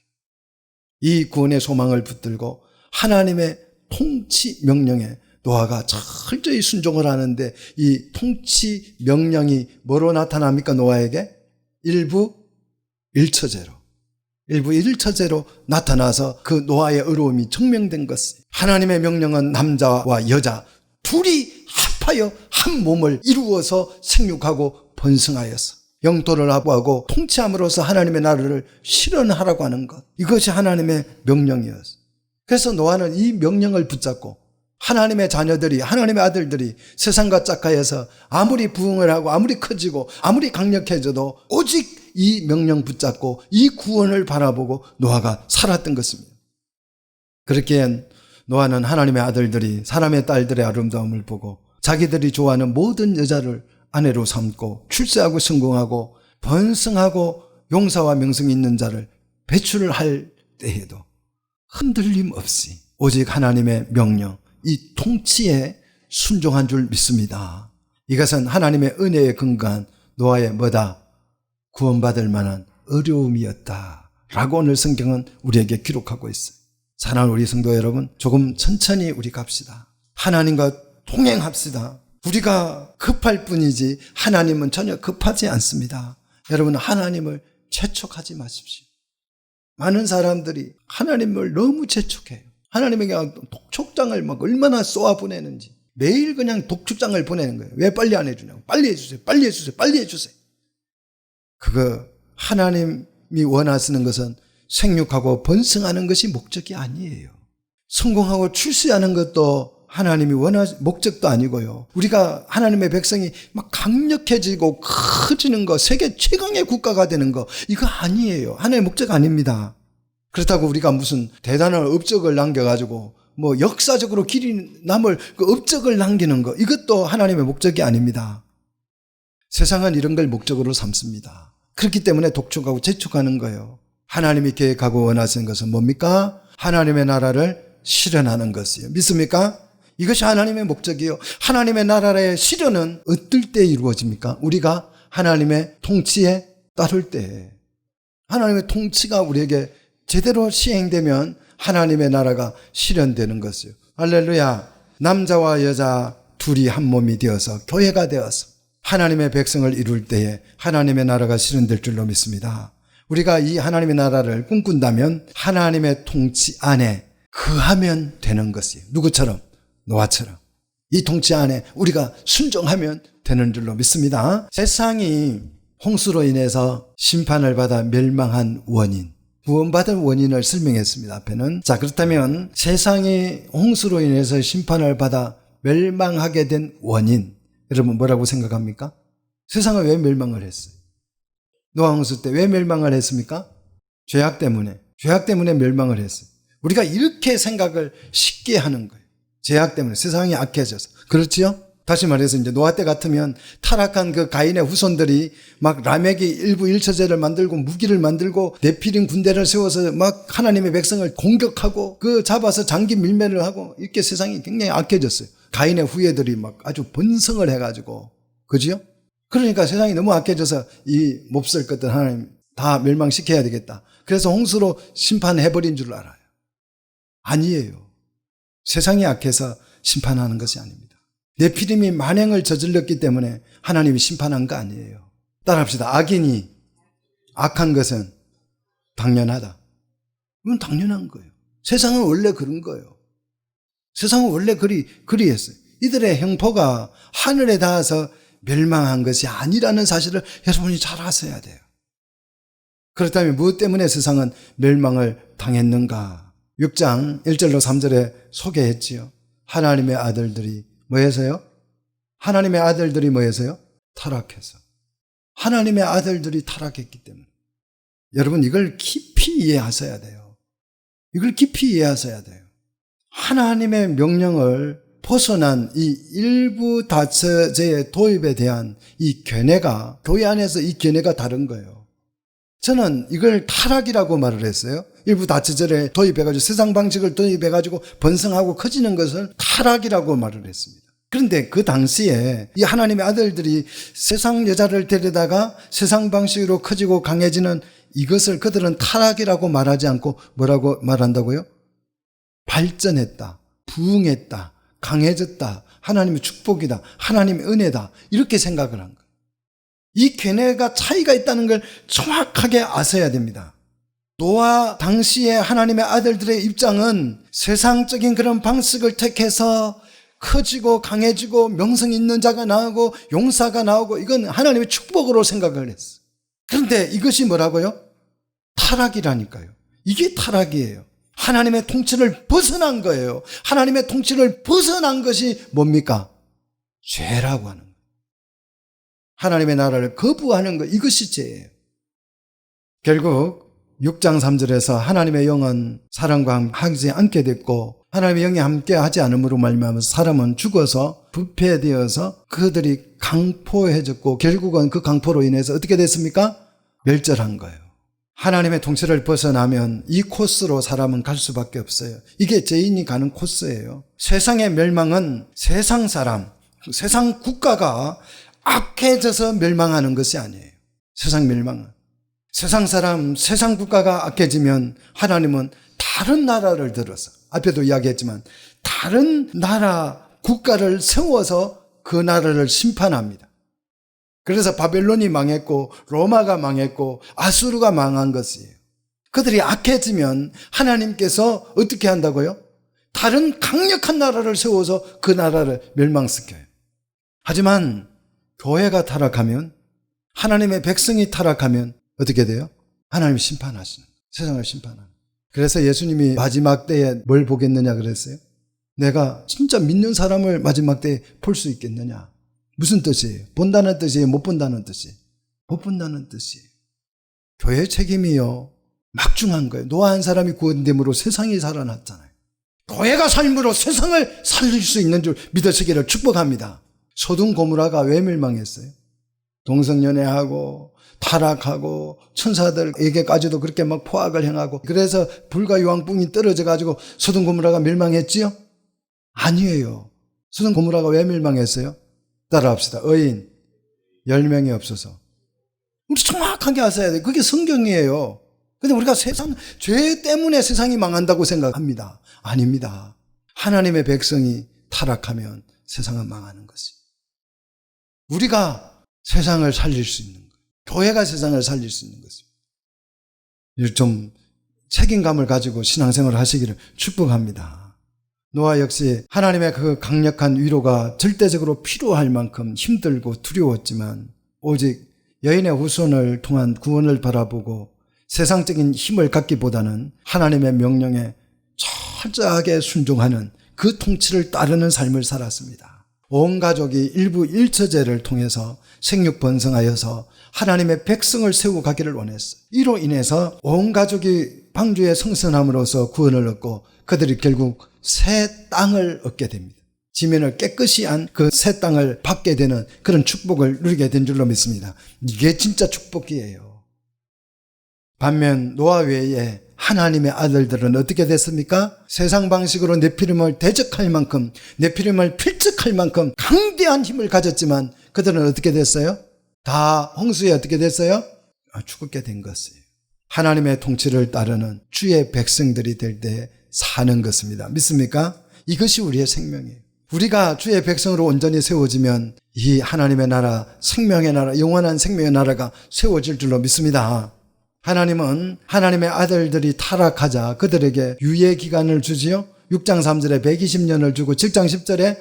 이 구원의 소망을 붙들고 하나님의 통치 명령에 노아가 철저히 순종을 하는데 이 통치 명령이 뭐로 나타납니까? 노아에게 일부 일처제로 나타나서 그 노아의 의로움이 증명된 것이, 하나님의 명령은 남자와 여자 둘이 합하여 한 몸을 이루어서 생육하고 번성하여서 영토를 확보하고 통치함으로써 하나님의 나라를 실현하라고 하는 것, 이것이 하나님의 명령이었어요. 그래서 노아는 이 명령을 붙잡고 하나님의 자녀들이, 하나님의 아들들이 세상과 짝하여서 아무리 부흥을 하고 아무리 커지고 아무리 강력해져도 오직 이 명령 붙잡고 이 구원을 바라보고 노아가 살았던 것입니다. 그렇게 노아는 하나님의 아들들이 사람의 딸들의 아름다움을 보고 자기들이 좋아하는 모든 여자를 아내로 삼고 출세하고 성공하고 번성하고 용사와 명성이 있는 자를 배출을 할 때에도 흔들림 없이 오직 하나님의 명령, 이 통치에 순종한 줄 믿습니다. 이것은 하나님의 은혜에 근거한 노아의 뭐다? 구원받을 만한 어려움이었다 라고 오늘 성경은 우리에게 기록하고 있어요. 사랑하는 우리 성도 여러분, 조금 천천히 우리 갑시다. 하나님과 동행합시다. 우리가 급할 뿐이지 하나님은 전혀 급하지 않습니다. 여러분, 하나님을 재촉하지 마십시오. 많은 사람들이 하나님을 너무 재촉해요. 하나님에게 독촉장을 막 얼마나 쏘아보내는지, 매일 그냥 독촉장을 보내는 거예요. 왜 빨리 안 해주냐고. 빨리 해주세요. 빨리 해주세요. 빨리 해주세요. 그거 하나님이 원하시는 것은 생육하고 번성하는 것이 목적이 아니에요. 성공하고 출세하는 것도 하나님이 목적도 아니고요. 우리가 하나님의 백성이 막 강력해지고 커지는 거, 세계 최강의 국가가 되는 거, 이거 아니에요. 하나님의 목적 아닙니다. 그렇다고 우리가 무슨 대단한 업적을 남겨가지고 뭐 역사적으로 길이 남을 그 업적을 남기는 거, 이것도 하나님의 목적이 아닙니다. 세상은 이런 걸 목적으로 삼습니다. 그렇기 때문에 독촉하고 재촉하는 거예요. 하나님이 계획하고 원하시는 것은 뭡니까? 하나님의 나라를 실현하는 것이에요. 믿습니까? 이것이 하나님의 목적이에요. 하나님의 나라의 실현은 어떨 때 이루어집니까? 우리가 하나님의 통치에 따를 때. 하나님의 통치가 우리에게 제대로 시행되면 하나님의 나라가 실현되는 것이에요. 할렐루야. 남자와 여자 둘이 한 몸이 되어서 교회가 되어서 하나님의 백성을 이룰 때에 하나님의 나라가 실현될 줄로 믿습니다. 우리가 이 하나님의 나라를 꿈꾼다면 하나님의 통치 안에 거하면 되는 것이에요. 누구처럼? 노아처럼. 이 통치 안에 우리가 순종하면 되는 줄로 믿습니다. 세상이 홍수로 인해서 심판을 받아 멸망한 원인, 구원받은 원인을 설명했습니다. 앞에는. 자, 그렇다면 세상이 홍수로 인해서 심판을 받아 멸망하게 된 원인, 여러분 뭐라고 생각합니까? 세상은 왜 멸망을 했어요? 노아 홍수 때 왜 멸망을 했습니까? 죄악 때문에 멸망을 했어요. 우리가 이렇게 생각을 쉽게 하는 거예요. 죄악 때문에 세상이 악해져서. 그렇지요? 다시 말해서 이제 노아 때 같으면 타락한 그 가인의 후손들이 막 라멕이 일부 일처제를 만들고 무기를 만들고 네피림 군대를 세워서 막 하나님의 백성을 공격하고 그 잡아서 장기 밀매를 하고 이렇게 세상이 굉장히 악해졌어요. 가인의 후예들이 막 아주 번성을 해가지고. 그지요? 그러니까 세상이 너무 악해져서 이 몹쓸 것들 하나님 다 멸망시켜야 되겠다. 그래서 홍수로 심판해버린 줄 알아요. 아니에요. 세상이 악해서 심판하는 것이 아닙니다. 네피림이 만행을 저질렀기 때문에 하나님이 심판한 거 아니에요. 따라합시다. 악인이 악한 것은 당연하다. 이건 당연한 거예요. 세상은 원래 그런 거예요. 세상은 원래 그리했어요. 이들의 형포가 하늘에 닿아서 멸망한 것이 아니라는 사실을 여러분이 잘 아셔야 돼요. 그렇다면 무엇 때문에 세상은 멸망을 당했는가? 6장 1절로 3절에 소개했지요. 하나님의 아들들이 뭐해서요? 하나님의 아들들이 뭐해서요? 타락해서. 하나님의 아들들이 타락했기 때문에. 여러분 이걸 깊이 이해하셔야 돼요. 이걸 깊이 이해하셔야 돼요. 하나님의 명령을 벗어난 이 일부 다처제의 도입에 대한 이 견해가, 교회 안에서 이 견해가 다른 거예요. 저는 이걸 타락이라고 말을 했어요. 일부 다처제를 도입해가지고 세상 방식을 도입해가지고 번성하고 커지는 것을 타락이라고 말을 했습니다. 그런데 그 당시에 이 하나님의 아들들이 세상 여자를 데려다가 세상 방식으로 커지고 강해지는 이것을 그들은 타락이라고 말하지 않고 뭐라고 말한다고요? 발전했다, 부흥했다, 강해졌다, 하나님의 축복이다, 하나님의 은혜다, 이렇게 생각을 한 거예요. 이 견해가 차이가 있다는 걸 정확하게 아셔야 됩니다. 노아 당시에 하나님의 아들들의 입장은 세상적인 그런 방식을 택해서 커지고 강해지고 명성 있는 자가 나오고 용사가 나오고 이건 하나님의 축복으로 생각을 했어요. 그런데 이것이 뭐라고요? 타락이라니까요. 이게 타락이에요. 하나님의 통치를 벗어난 거예요. 하나님의 통치를 벗어난 것이 뭡니까? 죄라고 하는 거예요. 하나님의 나라를 거부하는 것, 이것이 죄예요. 결국 6장 3절에서 하나님의 영은 사람과 하지 않게 됐고 하나님의 영이 함께 하지 않음으로 말미암아서 사람은 죽어서 부패되어서 그들이 강포해졌고 결국은 그 강포로 인해서 어떻게 됐습니까? 멸절한 거예요. 하나님의 통치를 벗어나면 이 코스로 사람은 갈 수밖에 없어요. 이게 죄인이 가는 코스예요. 세상의 멸망은 세상 사람, 세상 국가가 악해져서 멸망하는 것이 아니에요. 세상 멸망은. 세상 사람, 세상 국가가 악해지면 하나님은 다른 나라를 들어서, 앞에도 이야기했지만 다른 나라, 국가를 세워서 그 나라를 심판합니다. 그래서 바벨론이 망했고 로마가 망했고 아수르가 망한 것이에요. 그들이 악해지면 하나님께서 어떻게 한다고요? 다른 강력한 나라를 세워서 그 나라를 멸망시켜요. 하지만 교회가 타락하면, 하나님의 백성이 타락하면 어떻게 돼요? 하나님이 심판하시는, 세상을 심판하는. 그래서 예수님이 마지막 때에 뭘 보겠느냐 그랬어요? 내가 진짜 믿는 사람을 마지막 때에 볼 수 있겠느냐? 무슨 뜻이에요? 본다는 뜻이에요? 못 본다는 뜻이에요? 못 본다는 뜻이에요. 교회의 책임이요, 막중한 거예요. 노아 한 사람이 구원됨으로 세상이 살아났잖아요. 교회가 삶으로 세상을 살릴 수 있는 줄 믿으시기를 축복합니다. 소돔 고모라가 왜 멸망했어요? 동성연애하고 타락하고 천사들에게까지도 그렇게 막 포악을 행하고, 그래서 불과 유황불이 떨어져 가지고 소돔 고모라가 멸망했지요? 아니에요. 소돔 고모라가 왜 멸망했어요? 따라합시다. 의인 10명이 없어서. 우리 정확하게 아셔야 돼요. 그게 성경이에요. 근데 우리가 세상, 죄 때문에 세상이 망한다고 생각합니다. 아닙니다. 하나님의 백성이 타락하면 세상은 망하는 것이. 우리가 세상을 살릴 수 있는 거예요. 교회가 세상을 살릴 수 있는 것입니다. 좀 책임감을 가지고 신앙생활을 하시기를 축복합니다. 노아 역시 하나님의 그 강력한 위로가 절대적으로 필요할 만큼 힘들고 두려웠지만 오직 여인의 후손을 통한 구원을 바라보고 세상적인 힘을 갖기보다는 하나님의 명령에 철저하게 순종하는 그 통치를 따르는 삶을 살았습니다. 온 가족이 일부 일처제를 통해서 생육 번성하여서 하나님의 백성을 세우고 가기를 원했어요. 이로 인해서 온 가족이 방주의 성선함으로써 구원을 얻고 그들이 결국 새 땅을 얻게 됩니다. 지면을 깨끗이 한 그 새 땅을 받게 되는 그런 축복을 누리게 된 줄로 믿습니다. 이게 진짜 축복이에요. 반면 노아 외에 하나님의 아들들은 어떻게 됐습니까? 세상 방식으로 네피림을 대적할 만큼, 네피림을 필적할 만큼 강대한 힘을 가졌지만 그들은 어떻게 됐어요? 다 홍수에 어떻게 됐어요? 죽게 된 것이에요. 하나님의 통치를 따르는 주의 백성들이 될 때 사는 것입니다. 믿습니까? 이것이 우리의 생명이에요. 우리가 주의 백성으로 온전히 세워지면 이 하나님의 나라, 생명의 나라, 영원한 생명의 나라가 세워질 줄로 믿습니다. 하나님은 하나님의 아들들이 타락하자 그들에게 유예 기간을 주지요. 6장 3절에 120년을 주고 7장 10절에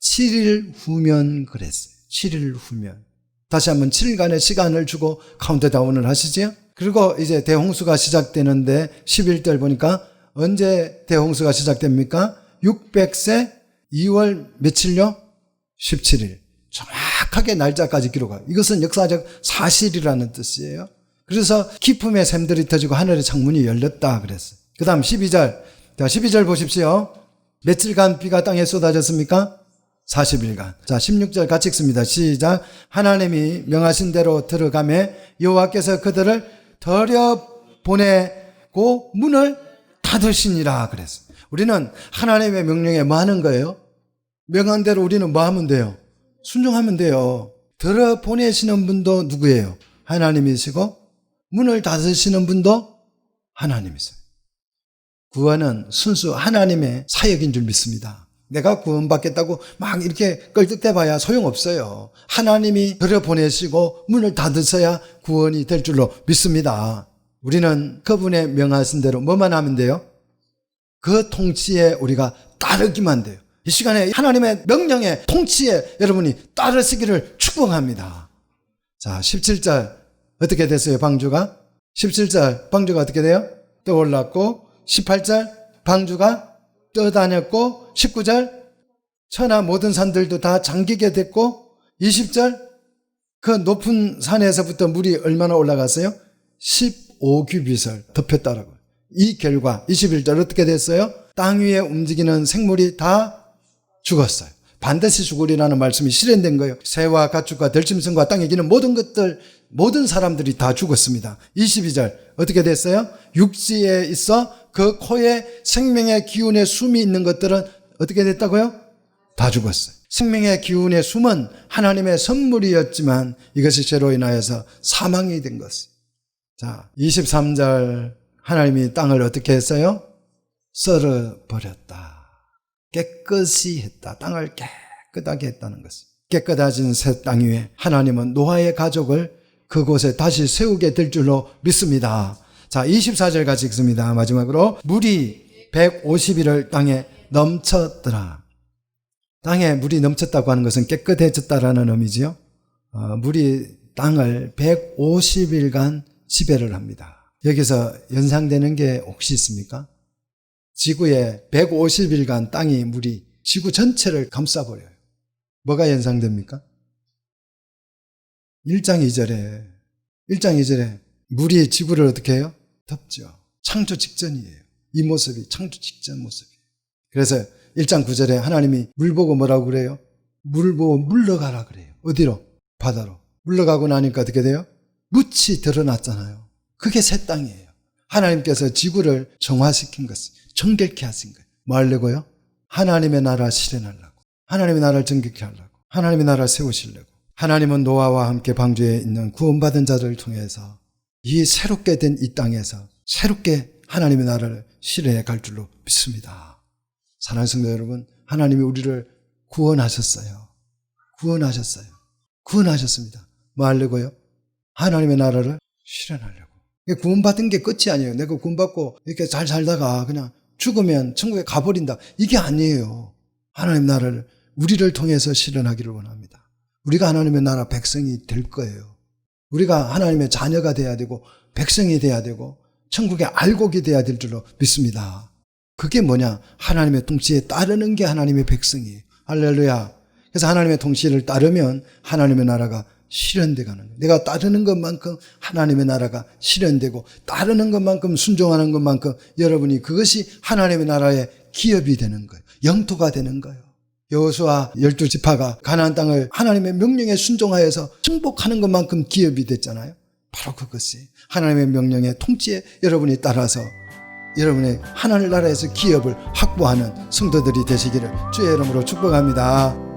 7일 후면 그랬어요. 7일 후면. 다시 한번 7일간의 시간을 주고 카운트다운을 하시지요. 그리고 이제 대홍수가 시작되는데 11절 보니까 언제 대홍수가 시작됩니까? 600세 2월 며칠요? 17일. 정확하게 날짜까지 기록하고 이것은 역사적 사실이라는 뜻이에요. 그래서 기품의 샘들이 터지고 하늘의 창문이 열렸다 그랬어요. 그 다음 12절. 자, 12절 보십시오. 며칠간 비가 땅에 쏟아졌습니까? 40일간. 자, 16절 같이 읽습니다. 시작. 하나님이 명하신 대로 들어가매 여호와께서 그들을 들여보내고 문을 닫으시니라 그랬어요. 우리는 하나님의 명령에 뭐 하는 거예요? 명한 대로 우리는 뭐 하면 돼요? 순종하면 돼요. 들어보내시는 분도 누구예요? 하나님이시고 문을 닫으시는 분도 하나님이세요. 구원은 순수 하나님의 사역인 줄 믿습니다. 내가 구원받겠다고 막 이렇게 끌떡대봐야 소용없어요. 하나님이 들여보내시고 문을 닫으셔야 구원이 될 줄로 믿습니다. 우리는 그분의 명하신 대로 뭐만 하면 돼요? 그 통치에 우리가 따르기만 돼요. 이 시간에 하나님의 명령에 통치에 여러분이 따르시기를 축복합니다. 자, 17절 어떻게 됐어요? 방주가 17절 방주가 어떻게 돼요? 떠올랐고 18절 방주가 떠다녔고 19절 천하 모든 산들도 다 잠기게 됐고 20절 그 높은 산에서부터 물이 얼마나 올라갔어요? 15규빗을 덮였다라고. 이 결과 21절 어떻게 됐어요? 땅 위에 움직이는 생물이 다 죽었어요. 반드시 죽으리라는 말씀이 실현된 거예요. 새와 가축과 들짐승과 땅에 기는 모든 것들, 모든 사람들이 다 죽었습니다. 22절 어떻게 됐어요? 육지에 있어 그 코에 생명의 기운의 숨이 있는 것들은 어떻게 됐다고요? 다 죽었어요. 생명의 기운의 숨은 하나님의 선물이었지만 이것이 죄로 인하여서 사망이 된 것이에요. 자, 23절 하나님이 땅을 어떻게 했어요? 썰어버렸다. 깨끗이 했다. 땅을 깨끗하게 했다는 것입니다. 깨끗해진 새 땅 위에 하나님은 노아의 가족을 그곳에 다시 세우게 될 줄로 믿습니다. 자, 24절 같이 읽습니다. 마지막으로 물이 150일을 땅에 넘쳤더라. 땅에 물이 넘쳤다고 하는 것은 깨끗해졌다라는 의미지요. 물이 땅을 150일간 지배를 합니다. 여기서 연상되는 게 혹시 있습니까? 지구에 150일간 땅이 물이 지구 전체를 감싸버려요. 뭐가 연상됩니까? 1장 2절에 물이 지구를 어떻게 해요? 덮죠. 창조 직전이에요. 이 모습이 창조 직전 모습이에요. 그래서 1장 9절에 하나님이 물 보고 뭐라고 그래요? 물 보고 물러가라 그래요. 어디로? 바다로. 물러가고 나니까 어떻게 돼요? 묻이 드러났잖아요. 그게 새 땅이에요. 하나님께서 지구를 정화시킨 것을 정결케 하신 거예요. 뭐 하려고요? 하나님의 나라 실현하려고. 하나님의 나라를 정결케 하려고. 하나님의 나라를 세우시려고. 하나님은 노아와 함께 방주에 있는 구원받은 자들을 통해서 이 새롭게 된 이 땅에서 새롭게 하나님의 나라를 실현해 갈 줄로 믿습니다. 사랑하는 성도 여러분, 하나님이 우리를 구원하셨어요. 구원하셨습니다. 뭐 하려고요? 하나님의 나라를 실현하려고. 구원받은 게 끝이 아니에요. 내가 구원받고 이렇게 잘 살다가 그냥 죽으면 천국에 가버린다. 이게 아니에요. 하나님 나라를 우리를 통해서 실현하기를 원합니다. 우리가 하나님의 나라 백성이 될 거예요. 우리가 하나님의 자녀가 돼야 되고 백성이 돼야 되고 천국의 알곡이 돼야 될 줄로 믿습니다. 그게 뭐냐? 하나님의 통치에 따르는 게 하나님의 백성이에요. 할렐루야. 그래서 하나님의 통치를 따르면 하나님의 나라가 실현돼 가는 거예요. 내가 따르는 것만큼 하나님의 나라가 실현되고 따르는 것만큼 순종하는 것만큼 여러분이 그것이 하나님의 나라의 기업이 되는 거예요. 영토가 되는 거예요. 여호수아 12지파가 가나안 땅을 하나님의 명령에 순종하여서 정복하는 것만큼 기업이 됐잖아요. 바로 그것이 하나님의 명령에 통치에 여러분이 따라서 여러분의 하나님 나라에서 기업을 확보하는 성도들이 되시기를 주의 이름으로 축복합니다.